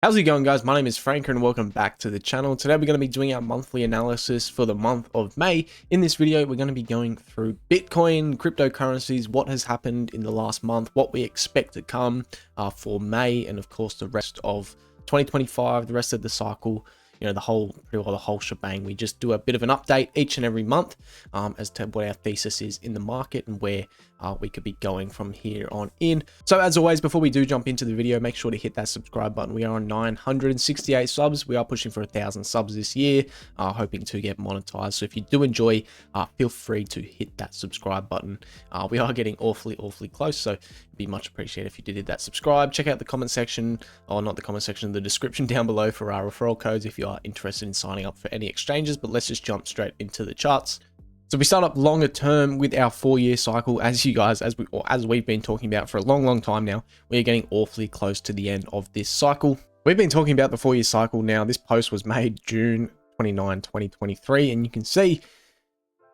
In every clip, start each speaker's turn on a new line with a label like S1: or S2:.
S1: How's it going, guys? My name is Frank and welcome back to the channel. Today we're going to be doing our monthly analysis for the month of May. In this video, we're going to be going through Bitcoin, cryptocurrencies, what has happened in the last month, what we expect to come for May, and of course the rest of 2025, the rest of the cycle, the whole shebang. We just do a bit of an update each and every month as to what our thesis is in the market and where we could be going from here on in. So as always, before we do jump into the video, make sure to hit that subscribe button. We are on 968 subs. We are pushing for 1,000 subs this year, hoping to get monetized. So if you do enjoy, feel free to hit that subscribe button. We are getting awfully close, so it'd be much appreciated if you did hit that subscribe. Check out the comment section, or not the comment section, the description down below for our referral codes if you are interested in signing up for any exchanges. But let's just jump straight into the charts. So we start up longer term with our 4-year cycle. As we've been talking about for a long time now, we are getting awfully close to the end of this cycle. We've been talking about the 4-year cycle now. This post was made June 29, 2023, and you can see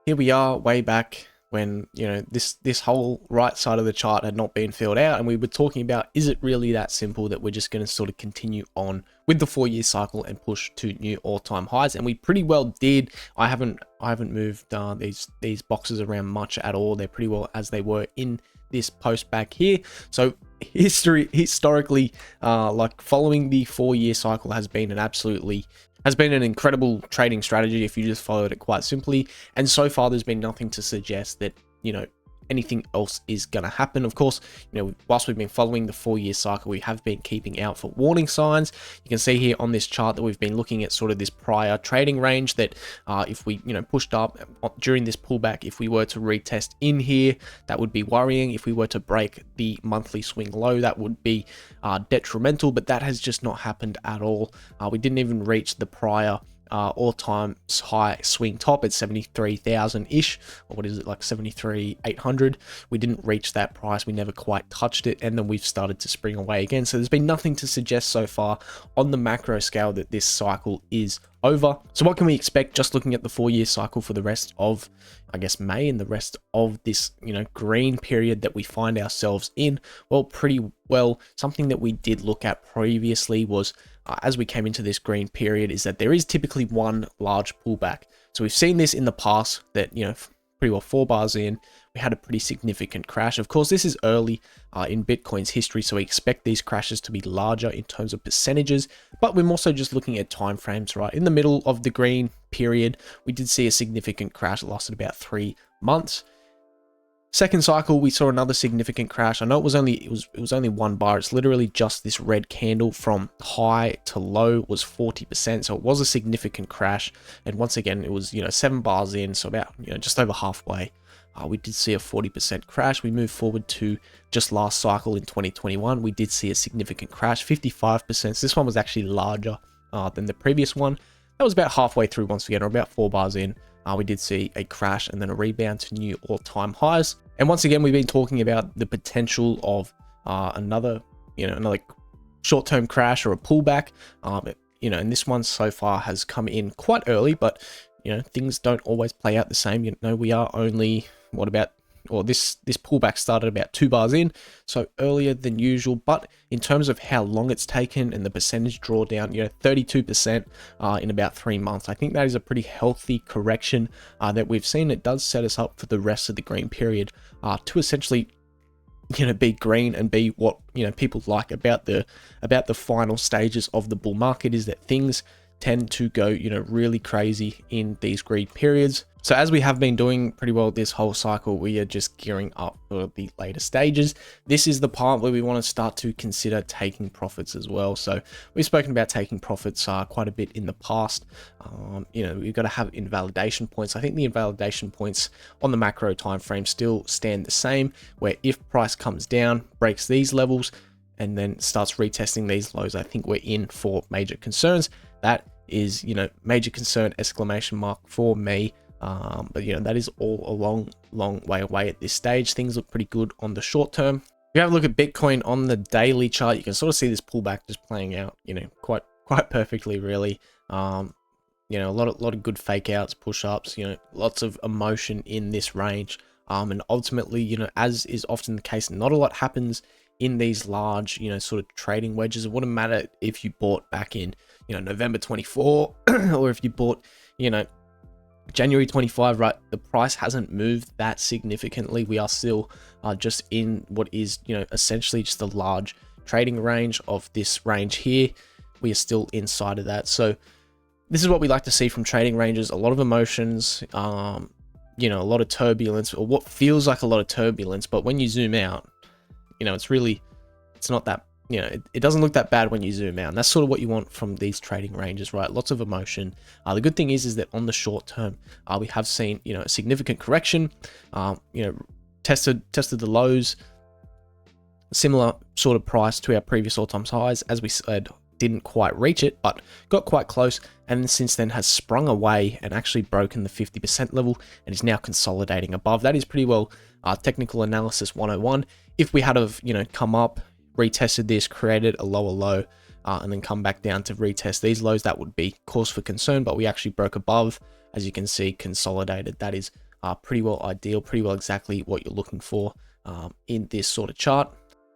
S1: here we are way back when this whole right side of the chart had not been filled out, and we were talking about, is it really that simple that we're just going to sort of continue on with the 4-year cycle and push to new all-time highs? And we pretty well did. I haven't moved these boxes around much at all. They're pretty well as they were in this post back here. So historically, like following the 4-year cycle has been an incredible trading strategy if you just followed it quite simply. And so far, there's been nothing to suggest that, anything else is going to happen. Of course, whilst we've been following the 4-year cycle, we have been keeping out for warning signs. You can see here on this chart that we've been looking at sort of this prior trading range that if we, pushed up during this pullback, if we were to retest in here, that would be worrying. If we were to break the monthly swing low, that would be detrimental, but that has just not happened at all. We didn't even reach the prior all-time high swing top at 73,000-ish, or what is it, like 73,800. We didn't reach that price. We never quite touched it, and then we've started to spring away again. So there's been nothing to suggest so far on the macro scale that this cycle is over. So what can we expect just looking at the 4-year cycle for the rest of, I guess, May and the rest of this, green period that we find ourselves in? Well, pretty well, something that we did look at previously was as we came into this green period is that there is typically one large pullback. So we've seen this in the past that, pretty well 4 bars in, we had a pretty significant crash. Of course, this is early in Bitcoin's history, so we expect these crashes to be larger in terms of percentages, but we're also just looking at time frames, right? In the middle of the green period, we did see a significant crash. It lasted about 3 months. Second cycle, we saw another significant crash. I know it was only 1 bar. It's literally just this red candle from high to low was 40%. So it was a significant crash. And once again, it was 7 bars in, so about just over halfway. We did see a 40% crash. We moved forward to just last cycle in 2021. We did see a significant crash, 55%. So this one was actually larger than the previous one. That was about halfway through once again, or about 4 bars in. We did see a crash and then a rebound to new all-time highs. And once again, we've been talking about the potential of another short-term crash or a pullback. And this one so far has come in quite early, but things don't always play out the same. We are only this pullback started about 2 bars in, so earlier than usual. But in terms of how long it's taken and the percentage drawdown, 32% in about 3 months, I think that is a pretty healthy correction that we've seen. It does set us up for the rest of the green period to essentially be green and be what people like about the final stages of the bull market, is that things tend to go really crazy in these green periods. So as we have been doing pretty well this whole cycle, we are just gearing up for the later stages. This is the part where we want to start to consider taking profits as well. So we've spoken about taking profits quite a bit in the past. We've got to have invalidation points. I think the invalidation points on the macro time frame still stand the same, where if price comes down, breaks these levels, and then starts retesting these lows, I think we're in for major concerns. That is, major concern exclamation mark for me. But that is all a long way away at this stage. Things look pretty good on the short term. If you have a look at Bitcoin on the daily chart, you can sort of see this pullback just playing out, quite perfectly, really. A lot of good fake outs, push ups, lots of emotion in this range. And ultimately, as is often the case, not a lot happens in these large, sort of trading wedges. It wouldn't matter if you bought back in, November 24 or if you bought, January 25, right? The price hasn't moved that significantly. We are still just in what is, essentially just a large trading range of this range here. We are still inside of that. So this is what we like to see from trading ranges. A lot of emotions, a lot of turbulence, or what feels like a lot of turbulence. But when you zoom out, it's not that, it doesn't look that bad when you zoom out. And that's sort of what you want from these trading ranges, right? Lots of emotion. The good thing is that on the short term, we have seen, a significant correction, tested the lows, similar sort of price to our previous all-time highs. As we said, didn't quite reach it, but got quite close, and since then has sprung away and actually broken the 50% level and is now consolidating above. That is pretty well technical analysis 101. If we had have, come up, retested this, created a lower low, and then come back down to retest these lows, that would be cause for concern, but we actually broke above, as you can see, consolidated. That is pretty well ideal, pretty well exactly what you're looking for in this sort of chart.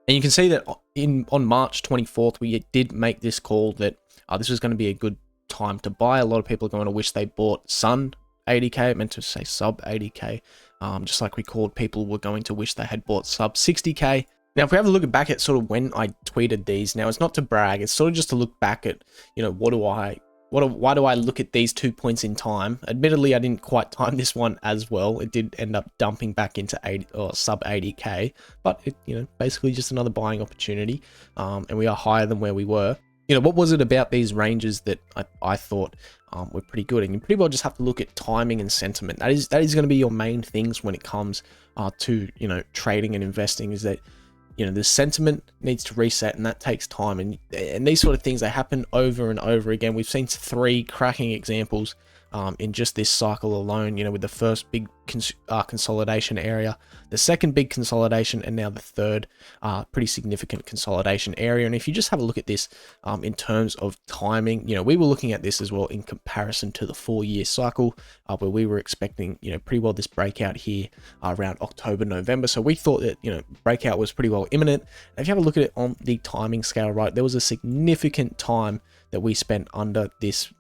S1: And you can see that on March 24th, we did make this call that this was going to be a good time to buy. A lot of people are going to wish they bought Sun 80K. I meant to say sub 80K, just like we called people were going to wish they had bought sub 60K. Now, if we have a look back at sort of when I tweeted these, now it's not to brag, it's sort of just to look back at, why do I look at these 2 points in time? Admittedly, I didn't quite time this one as well. It did end up dumping back into 80 or sub 80K, but it, basically just another buying opportunity. And we are higher than where we were. What was it about these ranges that I thought were pretty good? And you pretty well just have to look at timing and sentiment. That is going to be your main things when it comes to, trading and investing, is that, the sentiment needs to reset, and that takes time. And these sort of things, they happen over and over again. We've seen 3 cracking examples in just this cycle alone, with the first big consolidation area, the second big consolidation, and now the third pretty significant consolidation area. And if you just have a look at this in terms of timing, we were looking at this as well in comparison to the 4-year cycle, where we were expecting, pretty well this breakout here around October, November. So we thought that, breakout was pretty well imminent. And if you have a look at it on the timing scale, right, there was a significant time that we spent under this,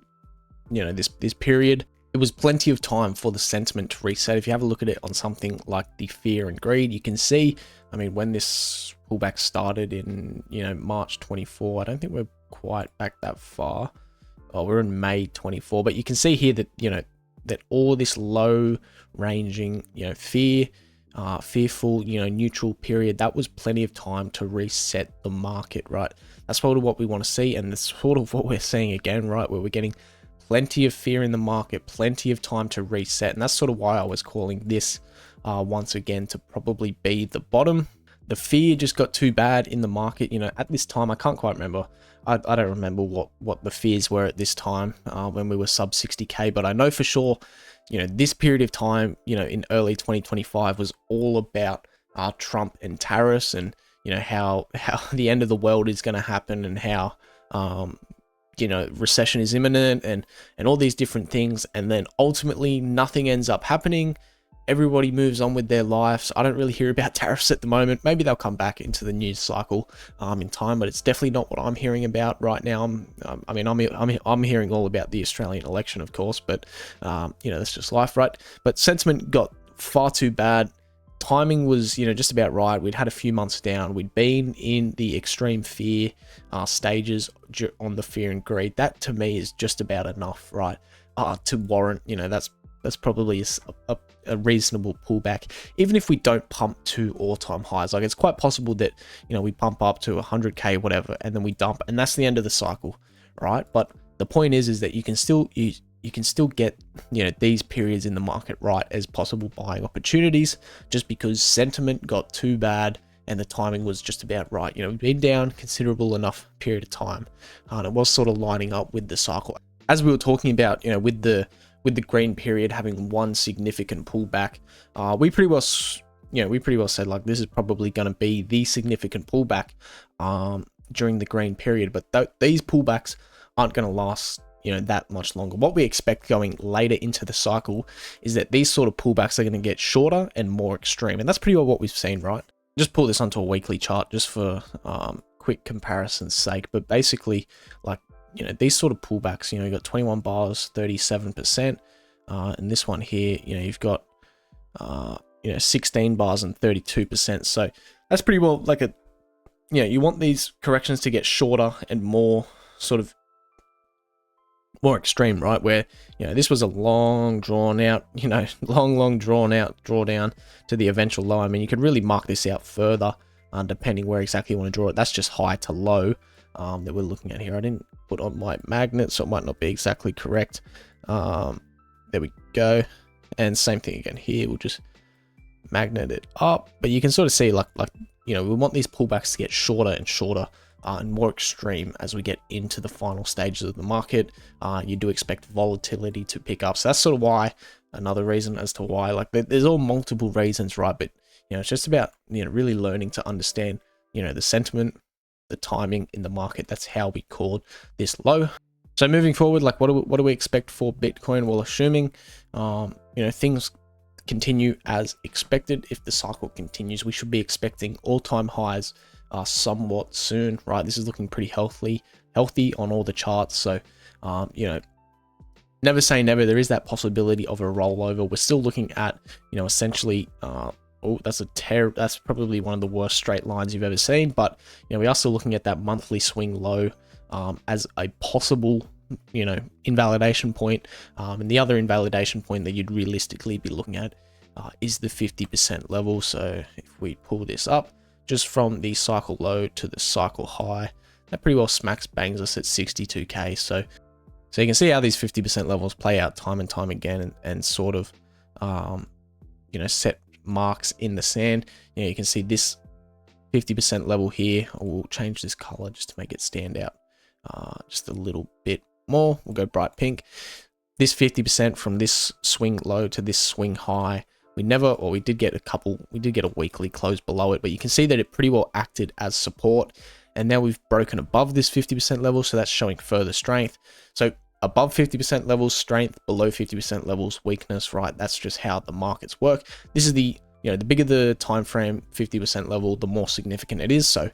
S1: this period. It was plenty of time for the sentiment to reset. If you have a look at it on something like the fear and greed, you can see, when this pullback started in, March 24, I don't think we're quite back that far. Oh, we're in May 24, but you can see here that, that all this low ranging, fearful, neutral period, that was plenty of time to reset the market, right? That's sort of what we want to see. And that's sort of what we're seeing again, right? Where we're getting plenty of fear in the market, plenty of time to reset. And that's sort of why I was calling this once again to probably be the bottom. The fear just got too bad in the market. At this time, I can't quite remember. I don't remember what the fears were at this time when we were sub 60K, but I know for sure, this period of time, in early 2025 was all about Trump and tariffs, and, how the end of the world is going to happen, and how, recession is imminent, and all these different things. And then ultimately nothing ends up happening. Everybody moves on with their lives. I don't really hear about tariffs at the moment. Maybe they'll come back into the news cycle in time, but it's definitely not what I'm hearing about right now. I'm hearing all about the Australian election, of course, but that's just life, right? But sentiment got far too bad. Timing was, just about right. We'd had a few months down. We'd been in the extreme fear stages on the fear and greed. That to me is just about enough, right? To warrant, that's probably a reasonable pullback. Even if we don't pump to all-time highs, like it's quite possible that, we pump up to 100K, whatever, and then we dump, and that's the end of the cycle, right? But the point is that you can still get, these periods in the market right as possible buying opportunities, just because sentiment got too bad and the timing was just about right. We've been down considerable enough period of time, and it was sort of lining up with the cycle. As we were talking about, with the green period having one significant pullback, we pretty well said, like, this is probably going to be the significant pullback during the green period. But these pullbacks aren't going to last, that much longer. What we expect going later into the cycle is that these sort of pullbacks are going to get shorter and more extreme, and that's pretty well what we've seen, right? just pull this onto a weekly chart just for quick comparison's sake. But basically, like, you know, these sort of pullbacks, you know, you got 21 bars, 37%, and this one here, you know, you've got you know, 16 bars and 32%. So that's pretty well like a, you know, you want these corrections to get shorter and more sort of more extreme, right? Where, you know, this was a long drawn out, you know, long drawn out drawdown to the eventual low. I mean, you could really mark this out further, depending where exactly you want to draw it. That's just high to low that we're looking at here. I didn't put on my magnet, so it might not be exactly correct. There we go. And same thing again here. We'll just magnet it up, but you can sort of see like you know, we want these pullbacks to get shorter and shorter and more extreme as we get into the final stages of the market. You do expect volatility to pick up, so that's sort of why, another reason as to why, like, there's all multiple reasons, right? But, you know, it's just about, you know, really learning to understand, you know, the sentiment, the timing in the market. That's how we called this low. So moving forward, like, what do we expect for Bitcoin? Well, assuming you know, things continue as expected, if the cycle continues, we should be expecting all-time highs somewhat soon, right? This is looking pretty healthy on all the charts. So you know, never say never. There is that possibility of a rollover. We're still looking at, you know, essentially oh, that's probably one of the worst straight lines you've ever seen. But, you know, we are still looking at that monthly swing low as a possible, you know, invalidation point. And the other invalidation point that you'd realistically be looking at is the 50% level. So if we pull this up just from the cycle low to the cycle high, that pretty well bangs us at 62k. So you can see how these 50% levels play out time and time again, and sort of you know, set marks in the sand. You know, you can see this 50% level here. I will change this color just to make it stand out just a little bit more. We'll go bright pink. This 50% from this swing low to this swing high, we did get a weekly close below it, but you can see that it pretty well acted as support, and now we've broken above this 50% level, so that's showing further strength. So above 50% levels, strength; below 50% levels, weakness, right? That's just how the markets work. This is the, you know, the bigger the time frame 50% level, the more significant it is. So,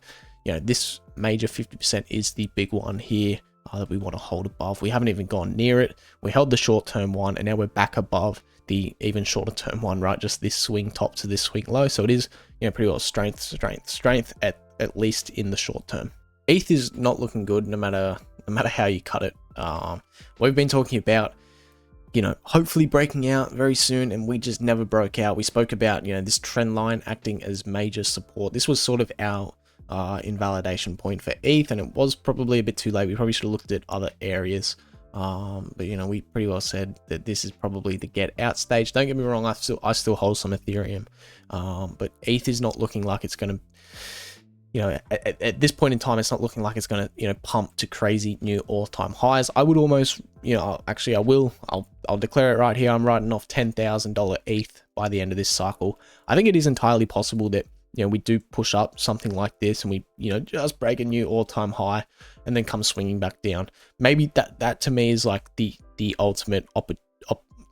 S1: you know, this major 50% is the big one here that we want to hold above. We haven't even gone near it. We held the short-term one, and now we're back above the even shorter term one, right? Just this swing top to this swing low. So it is, you know, pretty well strength at least in the short term. ETH is not looking good no matter how you cut it. We've been talking about, you know, hopefully breaking out very soon, and we just never broke out. We spoke about, you know, this trend line acting as major support. This was sort of our invalidation point for ETH, and it was probably a bit too late. We probably should have looked at other areas, but, you know, we pretty well said that this is probably the get out stage. Don't get me wrong, I still hold some Ethereum, but ETH is not looking like it's going to, you know, at this point in time, it's not looking like it's going to, you know, pump to crazy new all-time highs. I would almost, you know, actually I'll declare it right here. I'm writing off $10,000 ETH by the end of this cycle. I think it is entirely possible that, you know, we do push up something like this, and we, you know, just break a new all-time high and then come swinging back down. Maybe that to me is like the ultimate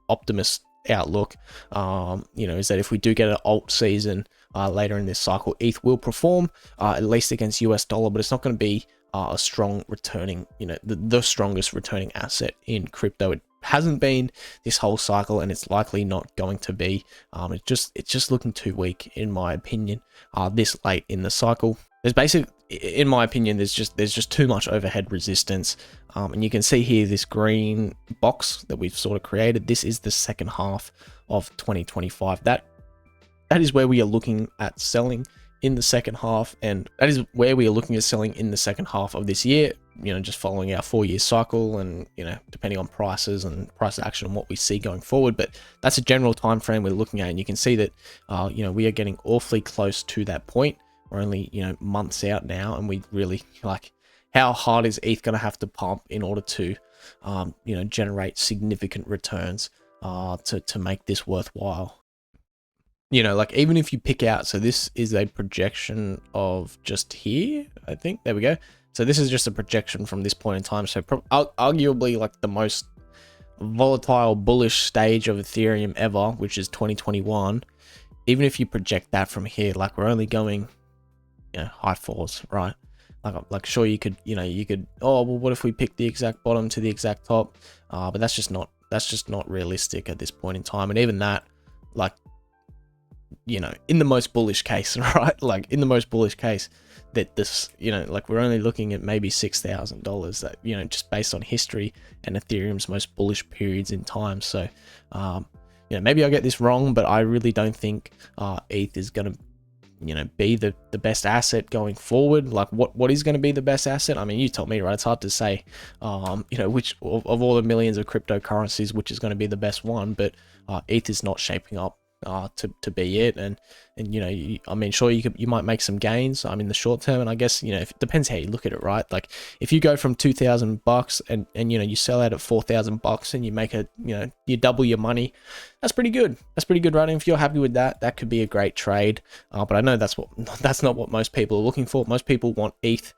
S1: optimist outlook. You know, is that if we do get an alt season later in this cycle, ETH will perform at least against US dollar, but it's not going to be a strong returning, you know, the strongest returning asset in crypto. It hasn't been this whole cycle, and it's likely not going to be. It's just looking too weak, in my opinion, this late in the cycle. In my opinion, there's just too much overhead resistance, and you can see here this green box that we've sort of created. This is the second half of 2025. That is where we are looking at selling in the second half, and that is where we are looking at selling in the second half of this year. You know, just following our 4-year cycle, and, you know, depending on prices and price action and what we see going forward. But that's a general time frame we're looking at, and you can see that you know, we are getting awfully close to that point. We're only, you know, months out now, and we really, like, how hard is ETH going to have to pump in order to you know, generate significant returns to make this worthwhile? You know, like, even if you pick out, so this is a projection of just here, I think, there we go. So this is just a projection from this point in time. So arguably like the most volatile bullish stage of Ethereum ever, which is 2021. even if you project that from here, like we're only going, high fours, right? Like sure you could, oh well, what if we pick the exact bottom to the exact top? But that's just not realistic at this point in time. And even that, like, in the most bullish case, right? Like in the most bullish case, that this, like we're only looking at maybe $6,000, that, just based on history and Ethereum's most bullish periods in time. So, maybe I get this wrong, but I really don't think ETH is going to, be the best asset going forward. Like what is going to be the best asset? I mean, you tell me, right? It's hard to say, which of all the millions of cryptocurrencies, which is going to be the best one, but ETH is not shaping up to be it. And I mean, sure, you might make some gains in the short term, and I guess if it depends how you look at it, right? Like if you go from $2,000 and you sell out at $4,000 and you make you double your money, that's pretty good. That's pretty good, right? And if you're happy with that, that could be a great trade. But I know that's not what most people are looking for. Most people want ETH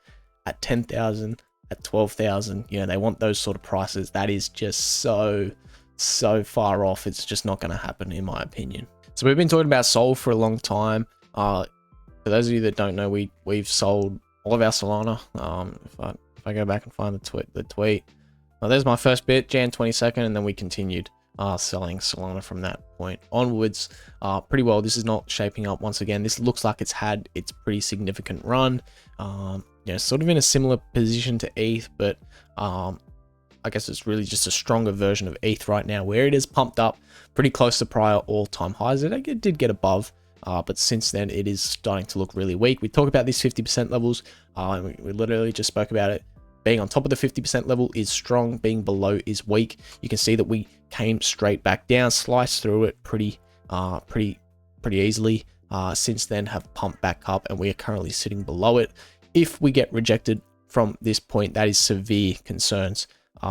S1: at 10,000, at 12,000. They want those sort of prices. That is just so far off. It's just not going to happen, in my opinion. So we've been talking about Sol for a long time. For those of you that don't know, we've sold all of our Solana. If I go back and find the tweet, well, there's my first bit, Jan 22nd, and then we continued selling Solana from that point onwards. Pretty well. This is not shaping up once again. This looks like it's had its pretty significant run. Sort of in a similar position to ETH, but I guess it's really just a stronger version of ETH right now, where it is pumped up pretty close to prior all-time highs. It did get above, but since then it is starting to look really weak. We talk about these 50% levels, and we literally just spoke about it. Being on top of the 50% level is strong, being below is weak. You can see that we came straight back down, sliced through it pretty easily. Since then have pumped back up, and we are currently sitting below it. If we get rejected from this point, that is severe concerns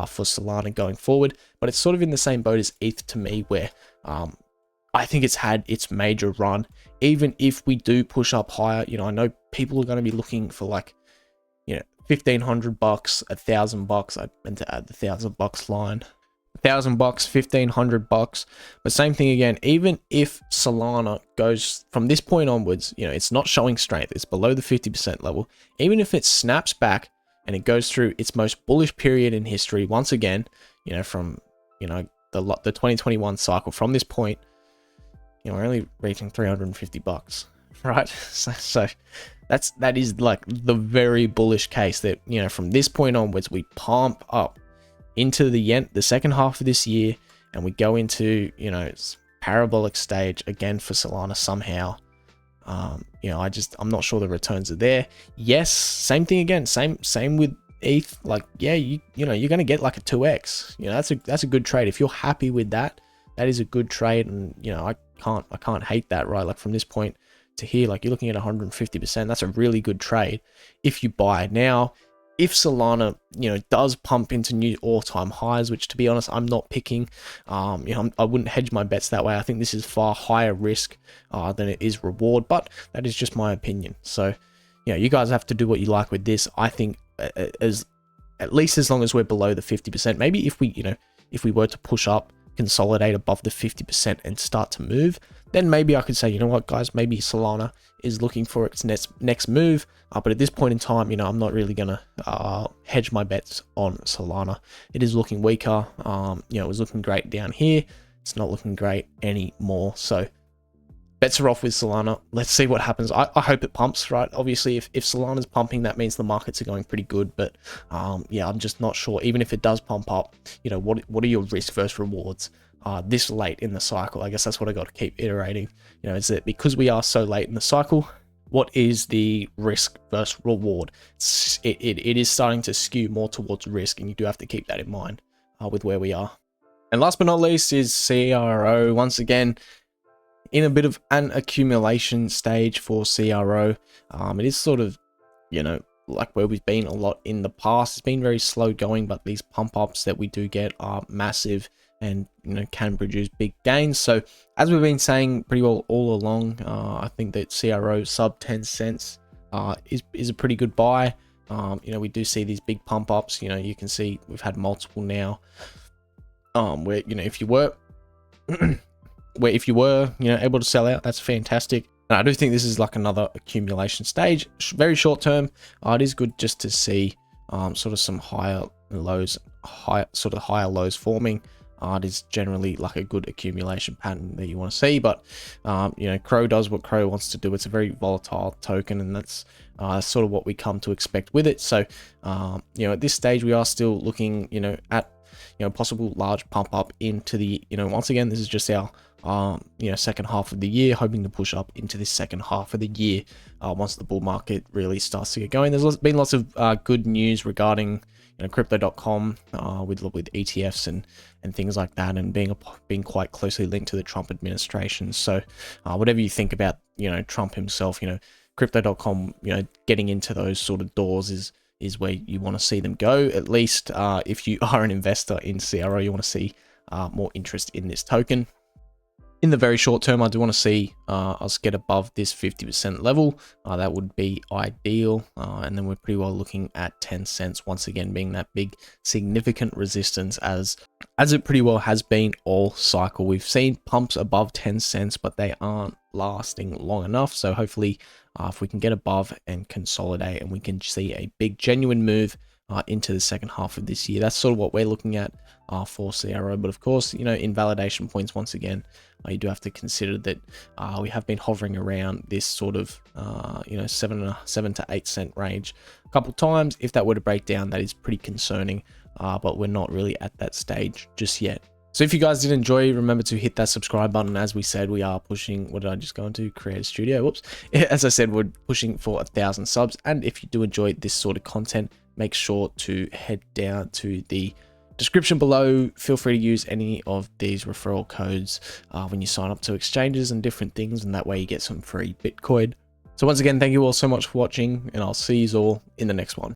S1: for Solana going forward. But it's sort of in the same boat as ETH to me, where I think it's had its major run. Even if we do push up higher, I know people are going to be looking for like, $1,500, $1,000. I meant to add the $1,000 line. $1,000, $1,500. But same thing again, even if Solana goes from this point onwards, it's not showing strength, it's below the 50% level. Even if it snaps back and it goes through its most bullish period in history once again, from the 2021 cycle, from this point, we're only reaching $350, right? So that is like the very bullish case that from this point onwards we pump up into the second half of this year, and we go into parabolic stage again for Solana somehow. I'm not sure the returns are there. Yes, same thing again, same with ETH. Like, yeah, you're gonna get like a 2x. That's a good trade. If you're happy with that, that is a good trade. And I can't hate that, right? Like from this point to here, like you're looking at 150%. That's a really good trade if you buy. Now, if Solana, does pump into new all-time highs, which to be honest, I'm not picking, I wouldn't hedge my bets that way. I think this is far higher risk than it is reward, but that is just my opinion. So, you guys have to do what you like with this. I think at least as long as we're below the 50%, maybe if we were to push up, consolidate above the 50% and start to move, then maybe I could say, what, guys, maybe Solana is looking for its next move. But at this point in time, I'm not really gonna hedge my bets on Solana. It is looking weaker. It was looking great down here. It's not looking great anymore. So bets are off with Solana. Let's see what happens. I hope it pumps, right? Obviously, if Solana's pumping, that means the markets are going pretty good. But I'm just not sure. Even if it does pump up, what are your risk versus rewards this late in the cycle? I guess that's what I got to keep iterating. Is that because we are so late in the cycle, what is the risk versus reward? It is starting to skew more towards risk, and you do have to keep that in mind with where we are. And last but not least is CRO. Once again, in a bit of an accumulation stage for CRO. It is sort of, like where we've been a lot in the past. It's been very slow going, but these pump ups that we do get are massive and can produce big gains. So as we've been saying pretty well all along, I think that CRO sub 10 cents is a pretty good buy. We do see these big pump ups. You can see we've had multiple now. Where if you were where if you were, you know, able to sell out, that's fantastic. And I do think this is like another accumulation stage, very short term. It is good just to see sort of some higher lows, higher lows forming. It is generally like a good accumulation pattern that you want to see, but you know, Crow does what Crow wants to do. It's a very volatile token, and that's sort of what we come to expect with it. So you know, at this stage, we are still looking, you know, at, you know, possible large pump up into the, you know, once again, this is just our you know, second half of the year, hoping to push up into this second half of the year once the bull market really starts to get going. There's been lots of good news regarding, you know, crypto.com with ETFs and things like that, and being quite closely linked to the Trump administration. So whatever you think about, you know, Trump himself, you know, crypto.com, you know, getting into those sort of doors is where you want to see them go. At least if you are an investor in CRO, you want to see more interest in this token. In the very short term, I do want to see us get above this 50% level. That would be ideal. And then we're pretty well looking at 10 cents once again being that big significant resistance, as it pretty well has been all cycle. We've seen pumps above 10 cents, but they aren't lasting long enough. So hopefully if we can get above and consolidate, and we can see a big genuine move into the second half of this year, that's sort of what we're looking at for CRO. But of course, you know, in validation points, once again, you do have to consider that we have been hovering around this sort of you know, 7 to 8 cent range a couple times. If that were to break down, that is pretty concerning, but we're not really at that stage just yet. So if you guys did enjoy, remember to hit that subscribe button. As we said, we are pushing, what did I just go into? Creator Studio, whoops. As I said, we're pushing for 1,000 subs. And if you do enjoy this sort of content, make sure to head down to the description below. Feel free to use any of these referral codes when you sign up to exchanges and different things, and that way you get some free Bitcoin. So once again, thank you all so much for watching, and I'll see you all in the next one.